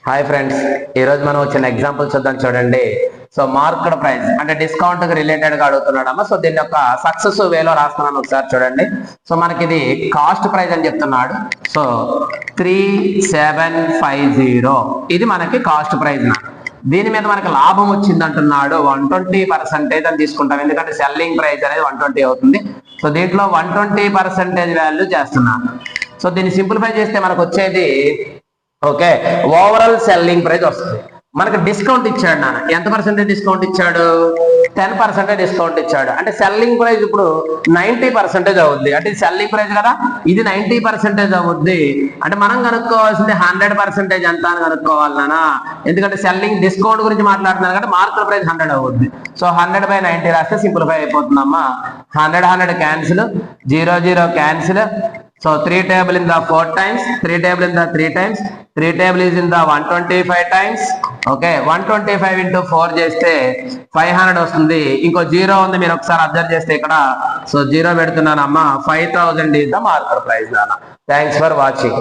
Hi friends, ఈరోజు మనం వచ్చిన ఎగ్జాంపుల్ చూద్దాం చూడండి. సో మార్కెట్ ప్రైస్ అంటే డిస్కౌంట్ కి రిలేటెడ్ గా అడుగుతున్నాడమ్మా. సో దీని యొక్క సక్సెస్ వేలో రాస్తున్నాను, ఒకసారి చూడండి. సో మనకి ఇది కాస్ట్ ప్రైస్ అని చెప్తున్నాడు. సో 3750 ఇది మనకి కాస్ట్ ప్రైస్. దీని మీద మనకి లాభం వచ్చింది అంటున్నాడు. 120% అని తీసుకుంటాం, ఎందుకంటే సెల్లింగ్ ప్రైస్ అనేది 120 అవుతుంది. సో దీంట్లో 120% వాల్యూ చేస్తున్నాను. సో దీన్ని సింప్లిఫై చేస్తే మనకు వచ్చేది ఓకే ఓవరాల్ సెల్లింగ్ ప్రైస్ వస్తుంది. మనకి డిస్కౌంట్ ఇచ్చాడు నాన్న. ఎంత పర్సెంటేజ్ డిస్కౌంట్ ఇచ్చాడు? 10% డిస్కౌంట్ ఇచ్చాడు. అంటే సెల్లింగ్ ప్రైస్ ఇప్పుడు 90% అవుద్ది. అంటే సెల్లింగ్ ప్రైస్ కదా, ఇది 90% అవుద్ది. అంటే మనం కనుక్కోవాల్సింది 100% ఎంత అని కనుక్కోవాలి నాన్న. ఎందుకంటే సెల్లింగ్ డిస్కౌంట్ గురించి మాట్లాడుతున్నాను కాబట్టి మార్కెట్ ప్రైస్ 100 అవుద్ది. సో 100/90 రాస్తే సింప్లిఫై అయిపోతుందమ్మా. 100 cancel, 0 cancel. So 3 table in the 4 times, 3 table in the 3 times, 3 table is in the 125 times. Okay, 125 into 4 చేస్తే 500 వస్తుంది. ఇంకో 0 ఉంది, మీరు ఒకసారి అబ్జర్వ్ చేస్తే ఇక్కడ. So 0 పెడుతున్నానమ్మా. 5000 is the market price. Thanks for watching.